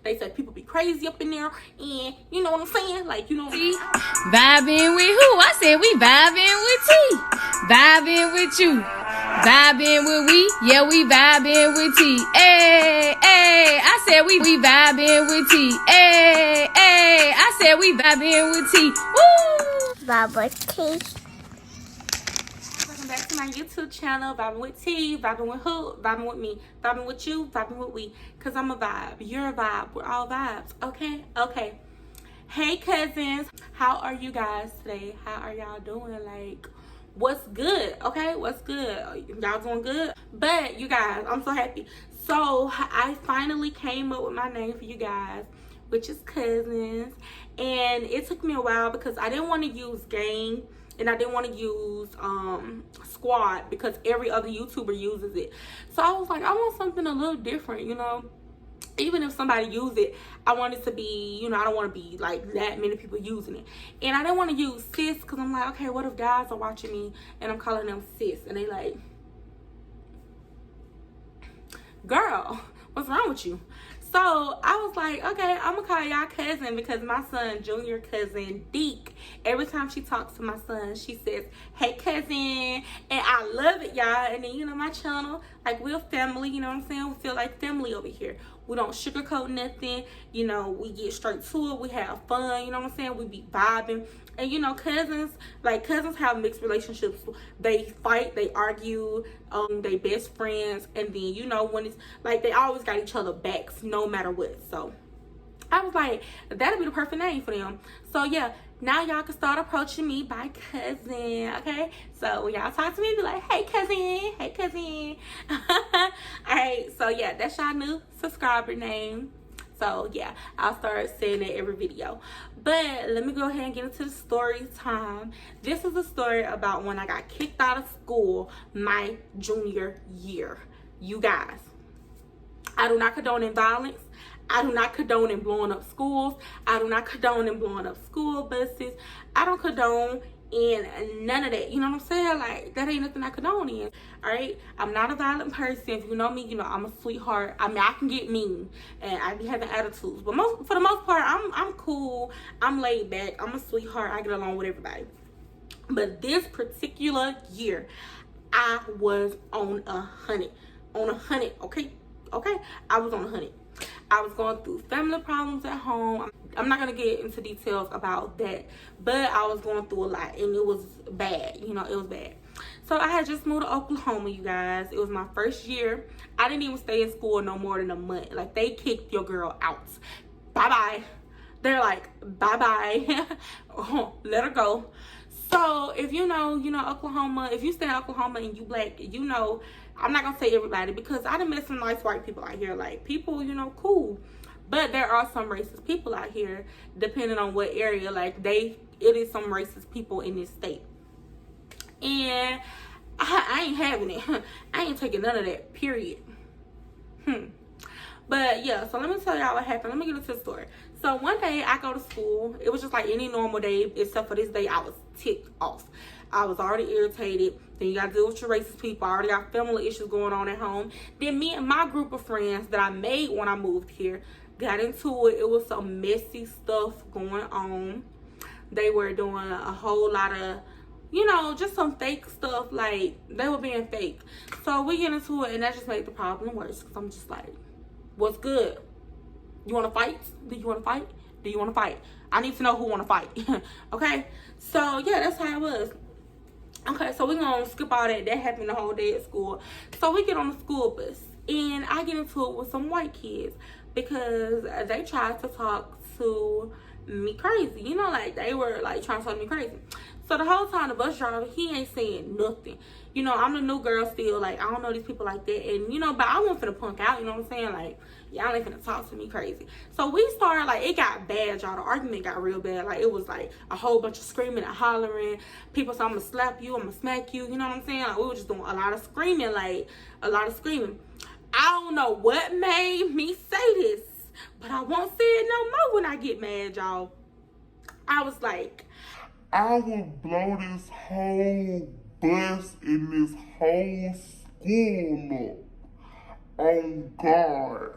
They say people be crazy up in there, and you know what I'm saying? Like, you know, vibing with who? I said we vibing with T. Vibing with you. Vibing with we. Yeah, we vibing with T. Hey, hey. I said we vibing with T. Hey, hey. I said we vibing with T. Woo! Bubble tea. welcome back to my YouTube channel. Vibing with T, vibing with who? Vibing with me, vibing with you, vibing with we. Cause I'm a vibe, you're a vibe, we're all vibes. Okay, okay. Hey cousins, how are you guys today? How are y'all doing? Like, what's good? Okay, what's good? Y'all doing good? But you guys, I'm so happy. So I finally came up with my name for you guys, which is cousins. And it took me a while because I didn't want to use gang. And I didn't want to use squad because every other YouTuber uses it. So I was like, I want something a little different, you know. Even if somebody use it, I want it to be, you know, I don't want to be like that many people using it. And I didn't want to use sis because I'm like, okay, what if guys are watching me and I'm calling them sis and they like, girl, what's wrong with you? So I was like, okay, I'm gonna call y'all cousin because my son, junior cousin Deke, every time she talks to my son, she says, hey cousin, and I love it, y'all. And then, you know, my channel, like, we're family, you know what I'm saying? We feel like family over here. We don't sugarcoat nothing, you know, we get straight to it, we have fun, you know what I'm saying? We be vibing. And, you know, cousins have mixed relationships. They fight, they argue, they best friends, and then, you know, when it's like they always got each other backs no matter what. So I was like, that'd be the perfect name for them. So yeah, now y'all can start approaching me by cousin, okay? So when y'all talk to me, be like, hey cousin, hey cousin. All right, so yeah, that's y'all new subscriber name. So yeah, I'll start saying it every video. But let me go ahead and get into the story time. This is a story about when I got kicked out of school my junior year. You guys, I do not condone in violence. I do not condone in blowing up schools. I do not condone in blowing up school buses. I don't condone in none of that. You know what I'm saying? Like, that ain't nothing I condone in. All right? I'm not a violent person. If you know me, you know I'm a sweetheart. I mean, I can get mean and I be having attitudes, but for the most part, I'm cool. I'm laid back. I'm a sweetheart. I get along with everybody. But this particular year, I was on a honey. Okay? Okay? I was on a honey. I was going through family problems at home. I'm not going to get into details about that, but I was going through a lot, and it was bad. You know, it was bad. So I had just moved to Oklahoma, you guys. It was my first year. I didn't even stay in school no more than a month. Like, they kicked your girl out. Bye-bye. They're like, bye-bye. Let her go. So if you know Oklahoma, if you stay in Oklahoma and you black, you know, I'm not gonna say everybody because I done met some nice white people out here, like people, you know, cool. But there are some racist people out here, depending on what area. Like, it is some racist people in this state, and I ain't having it. I ain't taking none of that. Period. But yeah, so let me tell y'all what happened. Let me get into the story. So one day I go to school. It was just like any normal day, except for this day I was ticked off. I was already irritated. Then you gotta deal with your racist people. I already got family issues going on at home. Then me and my group of friends that I made when I moved here got into it. It was some messy stuff going on. They were doing a whole lot of, you know, just some fake stuff. Like, they were being fake. So we get into it, and that just made the problem worse. Because I'm just like, what's good? You want to fight? Do you want to fight? Do you want to fight? I need to know who want to fight. Okay? So, yeah, that's how it was. Okay, so we're going to skip all that. That happened the whole day at school. So we get on the school bus. And I get into it with some white kids. Because they tried to talk to me crazy. You know, like, they were, like, trying to talk to me crazy. So the whole time, the bus driver, he ain't saying nothing. You know, I'm the new girl still. Like, I don't know these people like that. And, you know, but I wasn't finna punk out. You know what I'm saying? Like, y'all ain't finna talk to me crazy. So we started, like, it got bad, y'all. The argument got real bad. Like, it was, like, a whole bunch of screaming and hollering. People said, I'm gonna slap you. I'm gonna smack you. You know what I'm saying? Like, we were just doing a lot of screaming. Like, a lot of screaming. I don't know what made me say this, but I won't say it no more when I get mad, y'all. I was like, I will blow this whole bus in this whole school up. On God.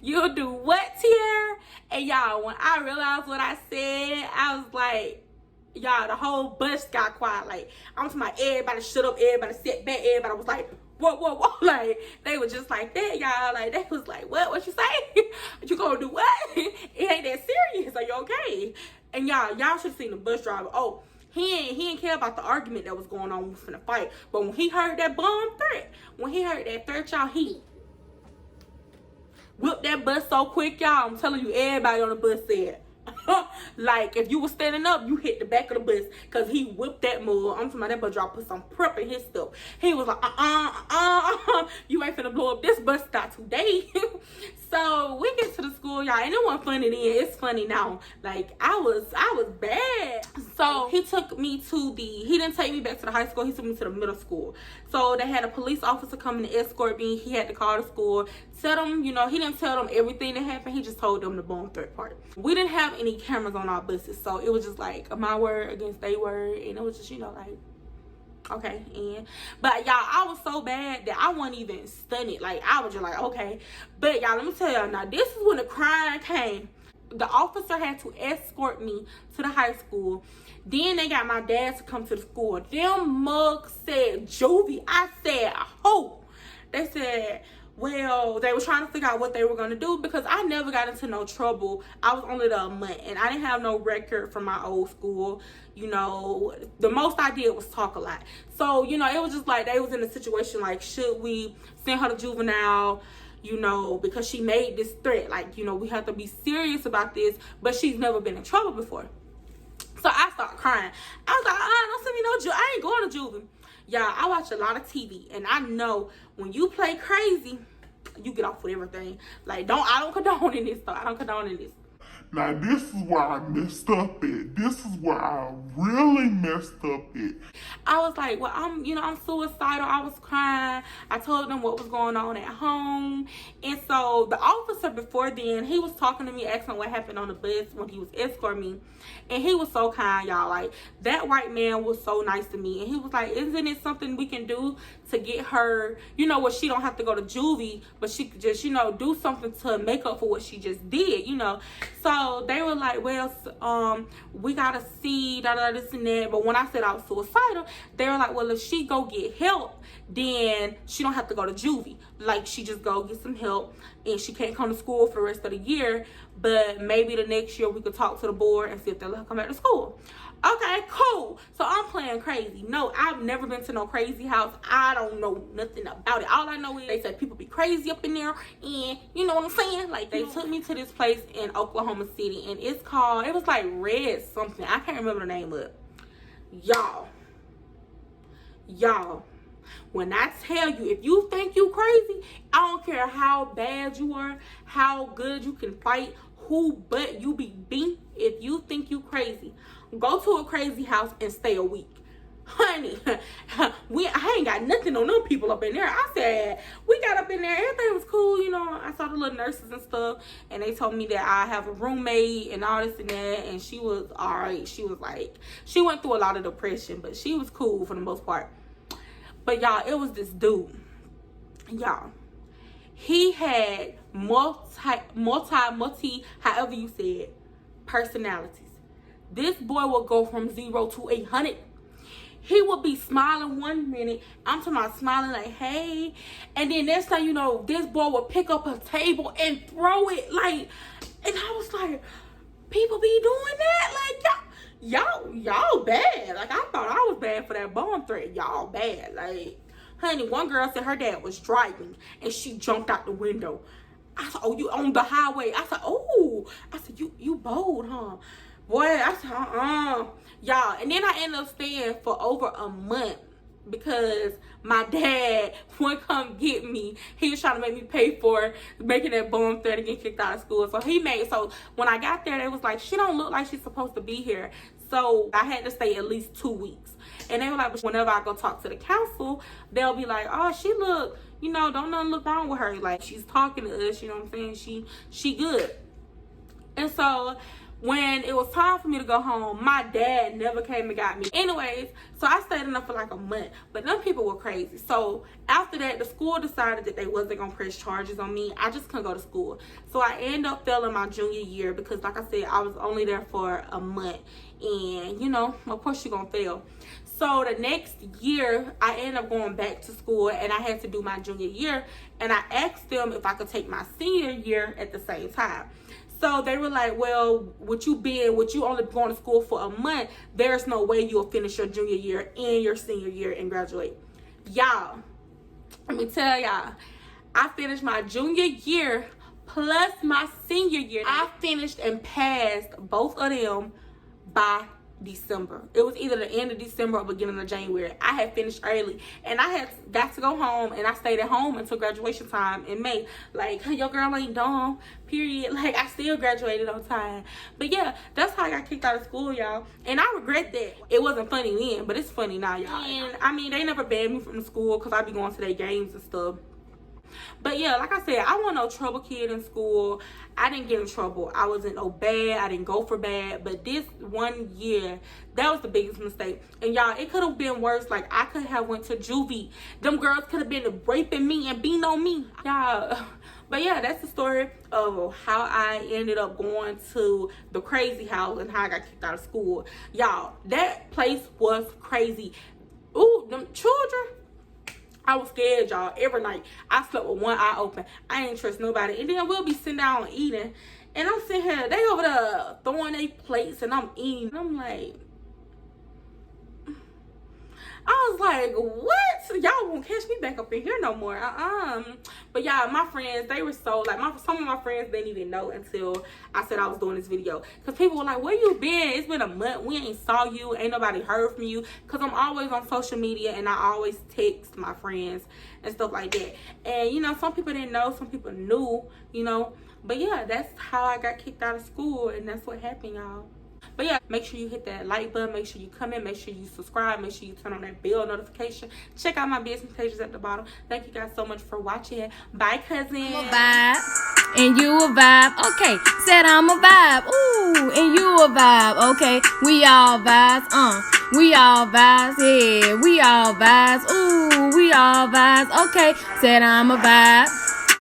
You'll do what, Tiarra? And y'all, when I realized what I said, I was like, y'all, the whole bus got quiet. Like, I'm talking about everybody shut up, everybody sit back, everybody was like, whoa, whoa, whoa. Like, they were just like that, y'all. Like, they was like, what you say? You gonna do what? It ain't that serious. Are you okay? And y'all should have seen the bus driver. Oh, he didn't care about the argument that was going on from the fight. But when he heard that bomb threat, y'all, he whipped that bus so quick, y'all. I'm telling you, everybody on the bus said, like, if you was standing up, you hit the back of the bus, because he whipped that mug. I'm talking about that bus driver put some prep in his stuff. He was like, you ain't finna blow up this bus stop today. So we get to the school, y'all, and it wasn't funny then. It's funny now. Like, I was bad. So he took me he didn't take me back to the high school. He took me to the middle school. So they had a police officer coming to escort me. He had to call the school, tell them, he didn't tell them everything that happened. He just told them the bomb threat part. We didn't have any cameras on our buses, so it was just like my word against their word, and it was just, like, okay. And but y'all, I was so bad that I wasn't even stunned. Like, I was just like, okay. But y'all, let me tell y'all, now this is when the crying came. The officer had to escort me to the high school. Then they got my dad to come to the school. Them mugs said juvie. I said, oh. They said, well, they were trying to figure out what they were going to do, because I never got into no trouble. I was only there a month, and I didn't have no record from my old school. The most I did was talk a lot. So, it was just like they was in a situation like, should we send her to juvenile, because she made this threat. Like, we have to be serious about this, but she's never been in trouble before. So I started crying. I was like, don't send me no juvenile. I ain't going to juvenile. Y'all, I watch a lot of TV, and I know when you play crazy, you get off with everything. Like, I don't condone in this, though. I don't condone in this. Now, this is where I messed up at. This is where I really messed up at. I was like, well, I'm suicidal. I was crying. I told them what was going on at home. And so the officer before then, he was talking to me, asking what happened on the bus when he was escorting me. And he was so kind, y'all. Like, that white man was so nice to me. And he was like, isn't it something we can do to get her, where she don't have to go to juvie, but she could just, do something to make up for what she just did, So they were like, well, we gotta see, this and that. But when I said I was suicidal, they were like, well, if she go get help, then she don't have to go to juvie. Like, she just go get some help, and she can't come to school for the rest of the year. But maybe the next year we could talk to the board and see if they'll let her come back to school. Okay, cool. So I'm playing crazy. No, I've never been to no crazy house. I don't know nothing about it. All I know is they said people be crazy up in there, and you know what I'm saying? Like, they took me to this place in Oklahoma City, and it was like Red something. I can't remember the name of it. Y'all, when I tell you, if you think you crazy, I don't care how bad you are, how good you can fight, who butt you be beat. If you think you crazy, go to a crazy house and stay a week. Honey, I ain't got nothing on them people up in there. I said, we got up in there, everything was cool, I saw the little nurses and stuff, and they told me that I have a roommate and all this and that, and she was all right. She was like, she went through a lot of depression, but she was cool for the most part. But y'all, it was this dude, y'all. He had multi, however you said, personalities. This boy would go from 0 to 100. He would be smiling one minute. I'm talking about smiling like, hey. And then next thing you know, this boy would pick up a table and throw it. Like, and I was like, people be doing that? Like, y'all bad. Like, I thought I was bad for that bomb threat. Y'all bad. Like, honey, one girl said her dad was driving and she jumped out the window. I said, oh, you on the highway? I said, oh. I said, you bold, huh? Boy, I said, y'all. And then I ended up staying for over a month because my dad wouldn't come get me. He was trying to make me pay for making that bomb threat and get kicked out of school. So when I got there, they was like, she don't look like she's supposed to be here. So I had to stay at least 2 weeks. And they were like, whenever I go talk to the council, they'll be like, oh, she look, don't nothing look wrong with her. Like, she's talking to us, you know what I'm saying? She good. And so when it was time for me to go home, my dad never came and got me. Anyways, so I stayed in there for like a month, but them people were crazy. So after that, the school decided that they wasn't gonna press charges on me. I just couldn't go to school. So I ended up failing my junior year because, like I said, I was only there for a month. And, you know, of course you're gonna fail. So the next year, I ended up going back to school, and I had to do my junior year. And I asked them if I could take my senior year at the same time. So they were like, well, with you only going to school for a month, there's no way you'll finish your junior year and your senior year and graduate. Y'all, let me tell y'all, I finished my junior year plus my senior year. I finished and passed both of them by December. It was either the end of December or beginning of January. I had finished early, and I had got to go home, and I stayed at home until graduation time in May. Like, your girl ain't dumb, period. Like, I still graduated on time. But yeah, that's how I got kicked out of school, y'all. And I regret that. It wasn't funny then, but it's funny now, y'all. And I mean, they never banned me from the school because I be going to their games and stuff. But yeah, like I said, I wasn't no trouble kid in school. I didn't get in trouble. I wasn't no bad. I didn't go for bad. But this one year, that was the biggest mistake. And y'all, it could have been worse. Like, I could have went to juvie. Them girls could have been raping me and beating on me. Y'all. But yeah, that's the story of how I ended up going to the crazy house and how I got kicked out of school. Y'all, that place was crazy. Ooh, them children. I was scared, y'all. Every night I slept with one eye open. I ain't trust nobody. And then we'll be sitting down eating, and I'm sitting here, they over there throwing their plates, and I'm eating. And I'm like, I was like, what? Y'all won't catch me back up in here no more. But y'all, my friends, they were so like, some of my friends didn't even know until I said I was doing this video. Because people were like, where you been? It's been a month. We ain't saw you. Ain't nobody heard from you. Because I'm always on social media, and I always text my friends and stuff like that. And, you know, some people didn't know. Some people knew, you know. But yeah, that's how I got kicked out of school. And that's what happened, y'all. But yeah, make sure you hit that like button. Make sure you comment. Make sure you subscribe. Make sure you turn on that bell notification. Check out my business pages at the bottom. Thank you guys so much for watching. Bye, cousin. I'm a vibe, and you a vibe. Okay, said I'm a vibe. Ooh, and you a vibe. Okay, we all vibes. We all vibes. Yeah, we all vibes. Ooh, we all vibes. Okay, said I'm a vibe.